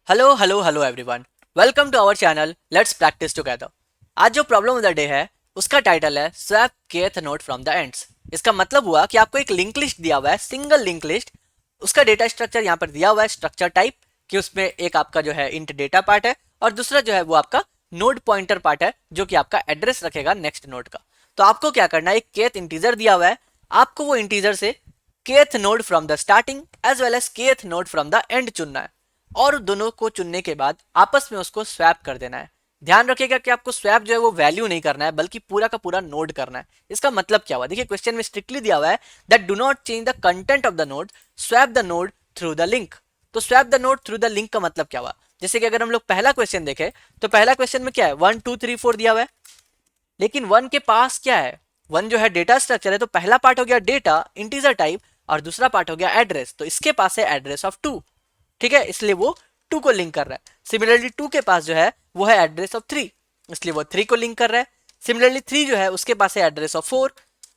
Hello everyone. Welcome to our channel let's practice together. आज जो problem of the day है उसका title है swap kth node from the ends. इसका मतलब हुआ कि आपको एक लिंक लिस्ट दिया हुआ है, सिंगल लिंक लिस्ट। उसका डेटा स्ट्रक्चर यहाँ पर दिया हुआ है, स्ट्रक्चर टाइप कि उसमें एक आपका जो है इंट डेटा पार्ट है और दूसरा जो है वो आपका नोड पॉइंटर पार्ट है जो कि आपका एड्रेस रखेगा नेक्स्ट नोड का। तो आपको क्या करना है, एक kth इंटीजर दिया हुआ है, आपको वो इंटीजर से kth node from the starting as well as kth node from the end चुनना है और दोनों को चुनने के बाद आपस में उसको स्वैप कर देना है। ध्यान रखिएगा कि आपको स्वैप जो है वो वैल्यू नहीं करना है बल्कि पूरा का पूरा नोड करना है। इसका मतलब क्या हुआ, देखिए क्वेश्चन में स्ट्रिक्टली दिया हुआ है that do not change the content of the node, swap the node through the link. तो swap the node through the link का मतलब क्या हुआ, जैसे कि अगर हम लोग पहला क्वेश्चन देखें तो पहला क्वेश्चन में क्या है 1 2 3 4 दिया हुआ है, लेकिन 1 के पास क्या है, 1 जो है डेटा स्ट्रक्चर है, तो पहला पार्ट हो गया डेटा इंटीजर टाइप और दूसरा पार्ट हो गया एड्रेस। तो इसके पास है एड्रेस ऑफ 2, ठीक है, इसलिए वो 2 को लिंक कर रहा है। सिमिलरली 2 के पास जो है वो है एड्रेस ऑफ 3, इसलिए वो 3 को लिंक कर रहा है। सिमिलरली 3 जो है उसके पास है एड्रेस ऑफ 4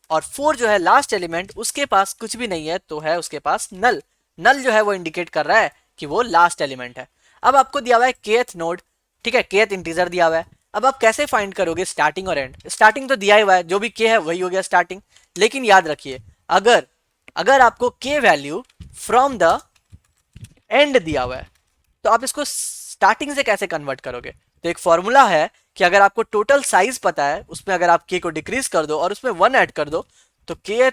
और 4 जो है लास्ट एलिमेंट उसके पास कुछ भी नहीं है तो है उसके पास नल। नल जो है वो इंडिकेट कर रहा है कि वो लास्ट एलिमेंट है। अब आपको दिया हुआ है kth नोड, ठीक है, kth इंटीजर दिया हुआ है। अब आप कैसे फाइंड करोगे स्टार्टिंग और एंड? स्टार्टिंग तो दिया ही हुआ है, जो भी k है वही हो गया स्टार्टिंग। लेकिन याद रखिए अगर अगर आपको k value from the and दिया हुआ है तो आप इसको स्टार्टिंग से कैसे कन्वर्ट करोगे? तो एक फॉर्मूला है कि अगर आपको टोटल साइज पता है उसमें अगर आप k को डिक्रीज कर दो और उसमें 1 ऐड कर दो तो k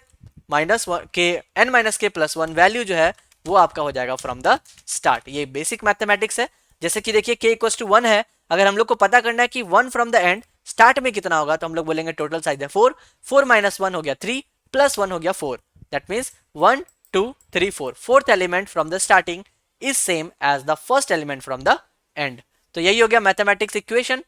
माइनस के n माइनस के प्लस 1 वैल्यू जो है वो आपका हो जाएगा फ्रॉम द स्टार्ट। ये बेसिक मैथमेटिक्स है। जैसे कि देखिए k इक्वल्स टू 1 है, अगर हम लोग को पता करना है कि 1 फ्रॉम द एंड स्टार्ट में कितना होगा तो हम लोग बोलेंगे टोटल साइज है 4, 4 माइनस 1 हो गया 3 प्लस 1 हो गया 4, that means 1 2 3 4, fourth element from the starting is same as the first element from the end. तो यही हो गया मैथमेटिक्स इक्वेशन।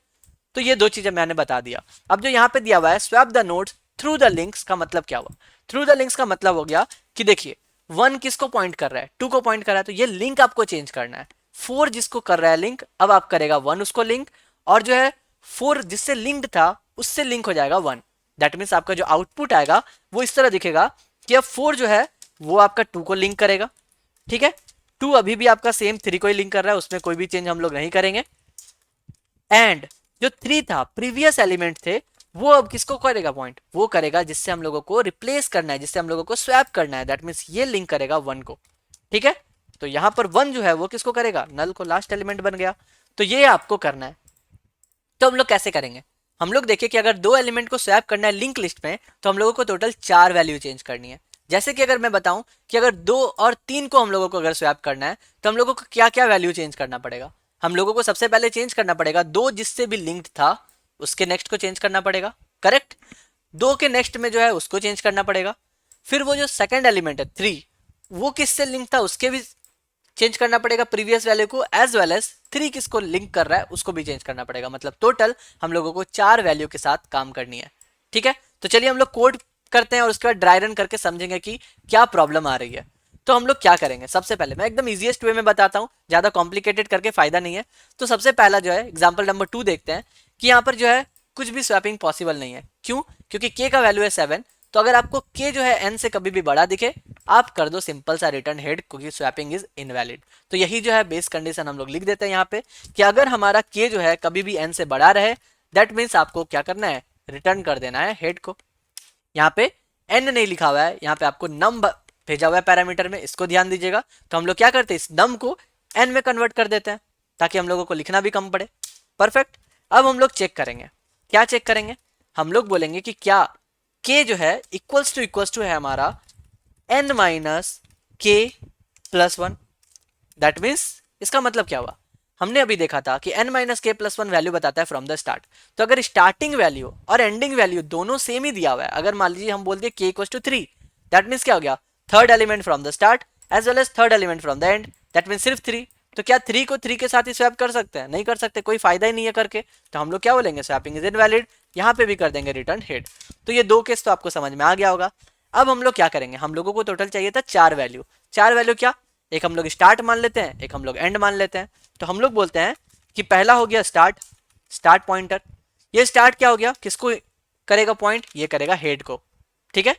तो ये दो चीजें मैंने बता दिया। अब जो यहाँ पे दिया हुआ है swap the nodes through the links का मतलब क्या हुआ? थ्रू द लिंक्स का मतलब हो गया कि देखिए 1 किसको पॉइंट कर रहा है, 2 को पॉइंट कर रहा है, तो ये लिंक आपको चेंज करना है। 4 जिसको कर रहा है लिंक, अब आप करेगा 1 उसको लिंक, और जो है 4 जिससे लिंक्ड था उससे लिंक हो जाएगा 1। दैट मीन्स आपका जो आउटपुट आएगा वो इस तरह दिखेगा कि अब 4 जो है वो आपका 2 को लिंक करेगा, ठीक है। 2 अभी भी आपका सेम 3 को ही लिंक कर रहा है, उसमें कोई भी चेंज हम लोग नहीं करेंगे। एंड जो 3 था प्रीवियस एलिमेंट थे वो अब किसको करेगा पॉइंट, वो करेगा जिससे हम लोगों को रिप्लेस करना है, जिससे हम लोगों को स्वैप करना है। दैट मीन्स ये लिंक करेगा 1 को, ठीक है। तो यहां पर 1 जो है वो किसको करेगा, नल को, लास्ट एलिमेंट बन गया। तो ये आपको करना है। तो हम लोग कैसे करेंगे? हम लोग देखिए कि अगर 2 एलिमेंट को स्वैप करना है लिंक लिस्ट में तो हम लोगों को टोटल 4 वैल्यू चेंज करनी है। जैसे कि अगर मैं बताऊं कि अगर 2 और 3 को हम लोगों को अगर स्वैप करना है तो हम लोगों को क्या क्या वैल्यू चेंज करना पड़ेगा? हम लोगों को सबसे पहले चेंज करना पड़ेगा 2 जिससे भी लिंक्ड था उसके नेक्स्ट को चेंज करना पड़ेगा, करेक्ट। 2 के नेक्स्ट में जो है उसको चेंज करना पड़ेगा। फिर वो जो सेकंड एलिमेंट है 3, वो किससे लिंक था उसके भी चेंज करना पड़ेगा प्रीवियस वैल्यू को, एज वेल एज 3 किसको लिंक कर रहा है उसको भी चेंज करना पड़ेगा। मतलब टोटल हम लोगों को 4 वैल्यू के साथ काम करनी है, ठीक है। तो चलिए हम लोग कोड करते हैं और उसके बाद ड्राई रन करके समझेंगे कि क्या प्रॉब्लम आ रही है। तो हम लोग क्या करेंगे, सबसे पहले मैं एकदम इजीएस्ट वे में बताता हूँ, ज्यादा कॉम्प्लिकेटेड करके फायदा नहीं है। तो सबसे पहला जो है एग्जाम्पल नंबर 2 देखते हैं कि यहाँ पर जो है कुछ भी स्वैपिंग पॉसिबल नहीं है। क्यों? क्योंकि k का वैल्यू है 7। तो अगर आपको k जो है n से कभी भी बड़ा दिखे आप कर दो सिंपल सा रिटर्न हेड, क्योंकि स्वैपिंग इज इनवैलिड। तो यही जो है बेस कंडीशन हम लोग लिख देते हैं यहाँ पे कि अगर हमारा k जो है कभी भी n से बड़ा रहे दैट मीन्स आपको क्या करना है, रिटर्न कर देना है हेड को। यहाँ पे n नहीं लिखा हुआ है, यहाँ पे आपको नम भेजा हुआ है पैरामीटर में, इसको ध्यान दीजिएगा। तो हम लोग क्या करते हैं, इस नम को n में कन्वर्ट कर देते हैं ताकि हम लोगों को लिखना भी कम पड़े। परफेक्ट। अब हम लोग चेक करेंगे, क्या चेक करेंगे, हम लोग बोलेंगे कि क्या k जो है इक्वल्स टू है हमारा n माइनस के प्लस 1। दैट मीन्स इसका मतलब क्या हुआ, हमने अभी देखा था कि n माइनस के प्लस 1 वैल्यू बताता है फ्रॉम द स्टार्ट। तो अगर स्टार्टिंग वैल्यू और एंडिंग वैल्यू दोनों सेम ही दिया हुआ है, अगर मान लीजिए हम बोल दिए k equals to 3, that means क्या हो गया, third element from the start as well as third element from the end, that means सिर्फ 3। तो क्या 3 को 3 के साथ ही स्वैप कर सकते हैं? नहीं कर सकते, कोई फायदा ही नहीं है करके। तो हम लोग क्या बोलेंगे, स्वैपिंग इज इनवैलिड। यहाँ पे भी कर देंगे रिटर्न हेड। तो ये 2 केस तो आपको समझ में आ गया होगा। अब हम लोग क्या करेंगे, हम लोगों को टोटल चाहिए था 4 वैल्यू। 4 वैल्यू क्या, एक हम लोग स्टार्ट मान लेते हैं, एक हम लोग एंड मान लेते हैं। तो हम लोग बोलते हैं कि पहला हो गया स्टार्ट, स्टार्ट पॉइंटर। ये स्टार्ट क्या हो गया, किसको करेगा पॉइंट, ये करेगा हेड को, ठीक है।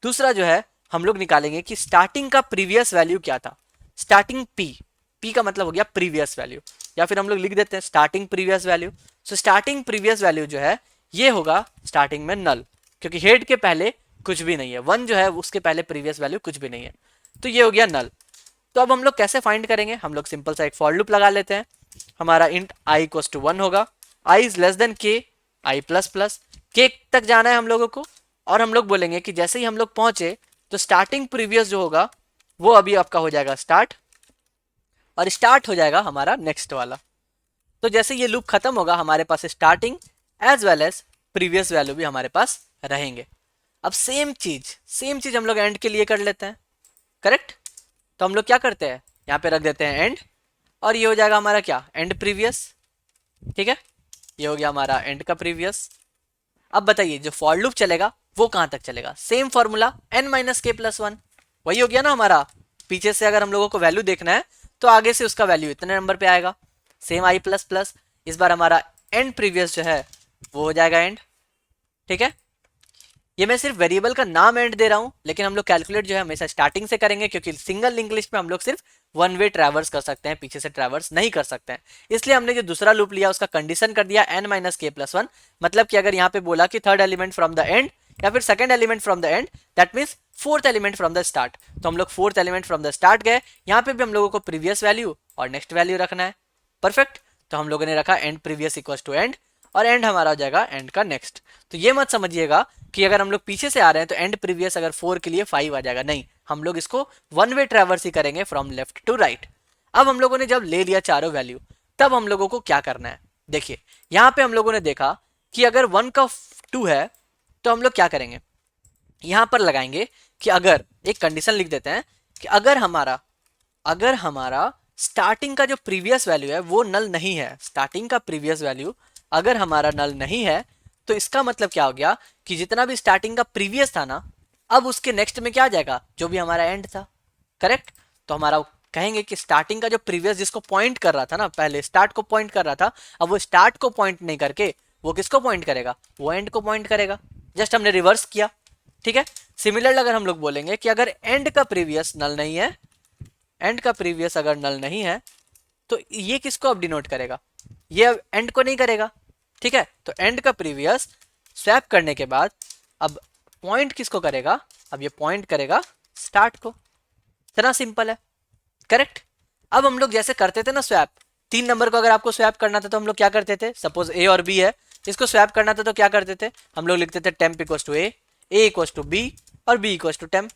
दूसरा जो है हम लोग निकालेंगे कि स्टार्टिंग का प्रीवियस वैल्यू क्या था, स्टार्टिंग p, पी का मतलब हो गया प्रीवियस वैल्यू, या फिर हम लोग लिख देते हैं starting previous value. So starting previous value जो है ये होगा स्टार्टिंग में नल, क्योंकि हेड के पहले कुछ भी नहीं है, 1 जो है उसके पहले प्रीवियस वैल्यू कुछ भी नहीं है, तो ये हो गया नल। तो अब हम लोग कैसे फाइंड करेंगे, हम लोग सिंपल सा एक फॉर लूप लगा लेते हैं। हमारा इंट i इक्वल्स टू 1 होगा, i is less than k, i plus plus k तक जाना है हम लोगों को, और हम लोग बोलेंगे कि जैसे ही हम लोग पहुंचे तो स्टार्टिंग प्रीवियस जो होगा वो अभी आपका हो जाएगा स्टार्ट, और स्टार्ट हो जाएगा हमारा नेक्स्ट वाला। तो जैसे ये लूप खत्म होगा हमारे पास starting as well as previous value भी हमारे पास रहेंगे। अब सेम चीज हम लोग एंड के लिए कर लेते हैं, करेक्ट। तो हम लोग क्या करते हैं, यहाँ पे रख देते हैं एंड, और ये हो जाएगा हमारा क्या, एंड प्रीवियस, ठीक है। ये हो गया हमारा एंड का प्रीवियस। अब बताइए जो फॉर लूप चलेगा वो कहाँ तक चलेगा, सेम फॉर्मूला n माइनस के प्लस 1, वही हो गया ना हमारा। पीछे से अगर हम लोगों को वैल्यू देखना है तो आगे से उसका वैल्यू इतने नंबर पे आएगा, सेम i प्लस प्लस, इस बार हमारा एंड प्रीवियस जो है वो हो जाएगा एंड, ठीक है। ये मैं सिर्फ वेरिएबल का नाम एंड दे रहा हूँ, लेकिन हम लोग कैलकुलेट जो है हमेशा स्टार्टिंग से करेंगे, क्योंकि सिंगल लिंक लिस्ट में हम लोग सिर्फ वन वे ट्रैवर्स कर सकते हैं, पीछे से ट्रैवर्स नहीं कर सकते हैं। इसलिए हमने जो दूसरा लूप लिया उसका कंडीशन कर दिया n माइनस के प्लस 1, मतलब कि अगर यहाँ पे बोला कि third element from the end या फिर second element from the end, that means fourth element from the start, तो हम लोग fourth element from the start गए। यहाँ पे भी हम लोगों को प्रीवियस वैल्यू और नेक्स्ट वैल्यू रखना है, परफेक्ट। तो हम लोगों ने रखा end previous equal to end, और एंड हमारा हो जाएगा एंड का नेक्स्ट। तो ये मत समझिएगा कि अगर हम लोग पीछे से आ रहे हैं तो एंड प्रीवियस अगर 4 के लिए 5 आ जाएगा, नहीं, हम लोग इसको वन वे ट्रैवर्स ही करेंगे फ्रॉम लेफ्ट टू राइट। अब हम लोगों ने जब ले लिया चारों वैल्यू, तब हम लोगों को क्या करना है, देखिए यहाँ पे हम लोगों ने देखा कि अगर 1 का 2 है तो हम लोग क्या करेंगे, यहाँ पर लगाएंगे कि अगर एक कंडीशन लिख देते हैं कि अगर हमारा स्टार्टिंग का जो प्रीवियस वैल्यू है वो नल नहीं है, स्टार्टिंग का प्रीवियस वैल्यू अगर हमारा नल नहीं है, तो इसका मतलब क्या हो गया कि जितना भी स्टार्टिंग का प्रीवियस था ना, अब उसके नेक्स्ट में क्या आ जाएगा, जो भी हमारा एंड था, करेक्ट। तो हमारा कहेंगे कि स्टार्टिंग का जो प्रीवियस जिसको पॉइंट कर रहा था ना, पहले स्टार्ट को पॉइंट कर रहा था, अब वो स्टार्ट को पॉइंट नहीं करके वो किसको पॉइंट करेगा, वो एंड को पॉइंट करेगा। जस्ट हमने रिवर्स किया, ठीक है। सिमिलर अगर हम लोग बोलेंगे कि अगर एंड का प्रीवियस नल नहीं है, एंड का प्रीवियस अगर नल नहीं है, तो ये किसको अब डिनोट करेगा, ये अब एंड को नहीं करेगा, ठीक है। तो एंड का प्रीवियस स्वैप करने के बाद अब पॉइंट किसको करेगा, अब ये पॉइंट करेगा स्टार्ट को, इतना सिंपल है, करेक्ट। अब हम लोग जैसे करते थे ना स्वैप, 3 नंबर को अगर आपको स्वैप करना था तो हम लोग क्या करते थे, सपोज ए और बी है, इसको स्वैप करना था तो क्या करते थे, हम लोग लिखते थे temp equals to A equals to B और बी इक्वल्स टू टेम्प,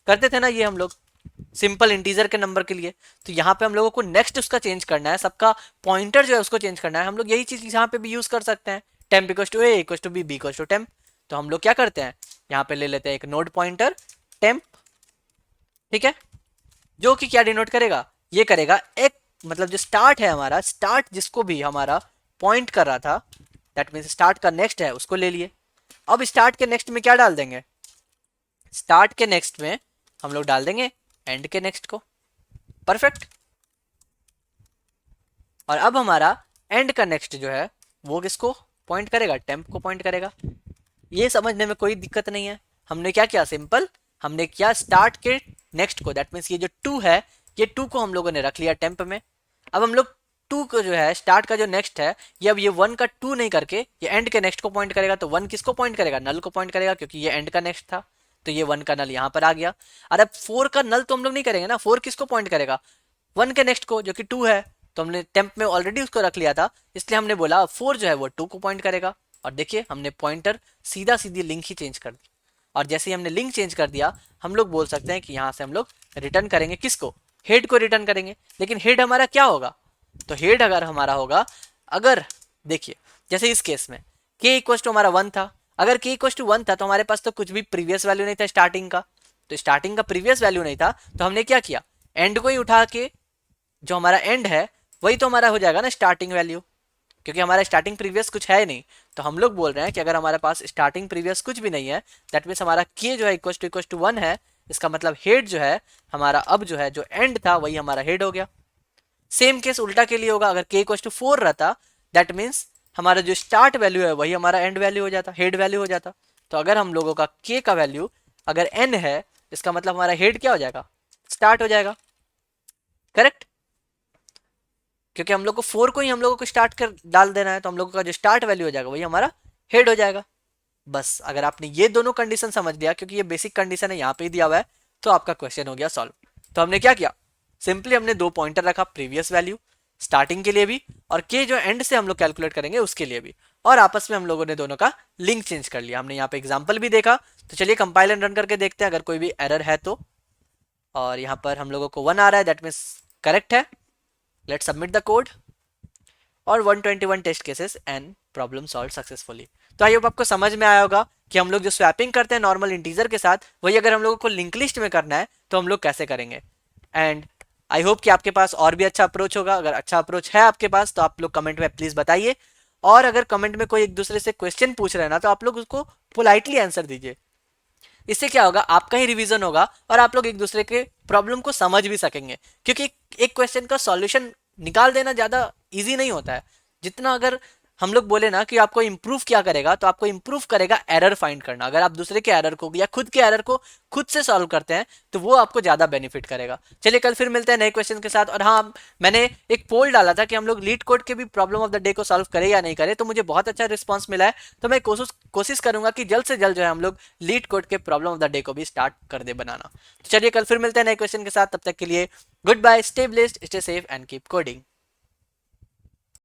करते थे ना ये हम लोग सिंपल इंटीजर के नंबर के लिए। तो यहाँ पे हम लोगों को नेक्स्ट उसका चेंज करना है, सबका पॉइंटर जो है उसको चेंज करना है, हम लोग यही चीज यहाँ पे भी यूज कर सकते हैं, temp equals to A equals to B B equals to temp. तो हम लोग क्या करते हैं, यहाँ पे ले लेते हैं एक नोड पॉइंटर टेम्प, ठीक है, जो कि क्या डिनोट करेगा, ये करेगा एक, मतलब जो स्टार्ट है हमारा, स्टार्ट जिसको भी हमारा पॉइंट कर रहा था, दैट मीन्स स्टार्ट का नेक्स्ट है उसको ले लिए। अब स्टार्ट के नेक्स्ट में क्या डाल देंगे, स्टार्ट के नेक्स्ट में हम लोग डाल देंगे एंड के नेक्स्ट को, परफेक्ट। और अब हमारा एंड का नेक्स्ट जो है वो किसको पॉइंट करेगा, टेम्प को पॉइंट करेगा। ये समझने में कोई दिक्कत नहीं है, हमने क्या किया, सिंपल हमने किया स्टार्ट के नेक्स्ट को, दैट मीन्स ये जो 2 है, ये 2 को हम लोगों ने रख लिया टेम्प में। अब हम लोग 2 को जो है स्टार्ट का जो नेक्स्ट है, ये अब ये 1 का 2 नहीं करके ये एंड के नेक्स्ट को पॉइंट करेगा, तो 1 किसको पॉइंट करेगा, नल को पॉइंट करेगा, क्योंकि ये एंड का नेक्स्ट था, तो ये 1 का नल यहाँ पर आ गया। और अब 4 का नल तो हम लोग नहीं करेंगे ना, 4 किसको पॉइंट करेगा, 1 के नेक्स्ट को, जो कि 2 है, तो हमने टेम्प में ऑलरेडी उसको रख लिया था, इसलिए हमने बोला 4 जो है वो 2 को पॉइंट करेगा। और देखिए हमने पॉइंटर सीधा सीधी लिंक ही चेंज कर दी, और जैसे ही हमने लिंक चेंज कर दिया, हम लोग बोल सकते हैं कि यहाँ से हम लोग रिटर्न करेंगे किसको, हेड को रिटर्न करेंगे। लेकिन हेड हमारा क्या होगा, तो हेड अगर हमारा होगा, अगर देखिए जैसे इस केस में k इक्वल टू हमारा 1 था, अगर k इक्वल टू 1 था तो हमारे पास तो कुछ भी प्रीवियस वैल्यू नहीं था स्टार्टिंग का, तो स्टार्टिंग का प्रीवियस वैल्यू नहीं था, तो हमने क्या किया, एंड को ही उठा के, जो हमारा एंड है वही तो हमारा हो जाएगा ना स्टार्टिंग वैल्यू, क्योंकि हमारा स्टार्टिंग प्रीवियस कुछ है नहीं। तो हम लोग बोल रहे हैं कि अगर हमारे पास स्टार्टिंग प्रीवियस कुछ भी नहीं है, दैट मीन्स हमारा k जो है इक्वल टू 1 है, इसका मतलब हेड जो है हमारा, अब जो है जो एंड था वही हमारा हेड हो गया। सेम केस उल्टा के लिए होगा, अगर k इक्वल टू 4 रहता, दैट मीन्स हमारा जो स्टार्ट वैल्यू है वही हमारा एंड वैल्यू हो जाता, हेड वैल्यू हो जाता। तो अगर हम लोगों का k का वैल्यू अगर n है, इसका मतलब हमारा हेड क्या हो जाएगा, स्टार्ट हो जाएगा, करेक्ट। क्योंकि हम लोग को 4 को ही हम लोगों को स्टार्ट कर डाल देना है, तो हम लोगों का जो स्टार्ट वैल्यू हो जाएगा वही हमारा हेड हो जाएगा। बस अगर आपने ये दोनों कंडीशन समझ लिया, क्योंकि ये बेसिक कंडीशन है यहाँ पे ही दिया हुआ है, तो आपका क्वेश्चन हो गया सॉल्व। तो हमने क्या किया, सिंपली हमने 2 पॉइंटर रखा, प्रीवियस वैल्यू स्टार्टिंग के लिए भी और के जो एंड से हम लोग कैलकुलेट करेंगे उसके लिए भी, और आपस में हम लोगों ने दोनों का लिंक चेंज कर लिया। हमने यहाँ पे एग्जाम्पल भी देखा, तो चलिए कंपाइल एंड रन करके देखते हैं अगर कोई भी एरर है तो। और यहाँ पर हम लोगों को 1 आ रहा है, दैट मीन्स करेक्ट है। लेट्स सबमिट द कोड और 121 test cases and problem solve successfully. तो आई होप आपको समझ में आया होगा कि हम लोग जो स्वैपिंग करते हैं नॉर्मल इंटीजर के साथ, वही अगर हम लोगों को लिंक लिस्ट में करना है तो हम लोग कैसे करेंगे। एंड आई होप कि आपके पास और भी अच्छा अप्रोच होगा। अगर अच्छा अप्रोच है आपके पास तो आप लोग कमेंट में प्लीज बताइए, और अगर कमेंट में कोई एक दूसरे से क्वेश्चन पूछ रहे हैं ना, तो आप लोग उसको पोलाइटली आंसर दीजिए। इससे क्या होगा, आपका ही रिवीजन होगा और आप लोग एक दूसरे के प्रॉब्लम को समझ भी सकेंगे, क्योंकि एक क्वेश्चन का सॉल्यूशन निकाल देना ज़्यादा इजी नहीं होता है। जितना अगर हम लोग बोले ना कि आपको इम्प्रूव क्या करेगा, तो आपको इम्प्रूव करेगा एरर फाइंड करना। अगर आप दूसरे के एरर को या खुद के एरर को खुद से सॉल्व करते हैं तो वो आपको ज़्यादा बेनिफिट करेगा। चलिए कल फिर मिलते हैं नए क्वेश्चन के साथ। और हाँ, मैंने एक पोल डाला था कि हम लोग लीड कोड के भी प्रॉब्लम ऑफ द डे को सॉल्व करें या नहीं करें, तो मुझे बहुत अच्छा रिस्पॉन्स मिला है। तो मैं कोशिश करूंगा कि जल्द से जल्द जो है हम लोग लीड कोड के प्रॉब्लम ऑफ द डे को भी स्टार्ट कर दे बनाना। तो चलिए कल फिर मिलते हैं नए क्वेश्चन के साथ, तब तक के लिए good bye, stay blessed, stay safe and keep coding.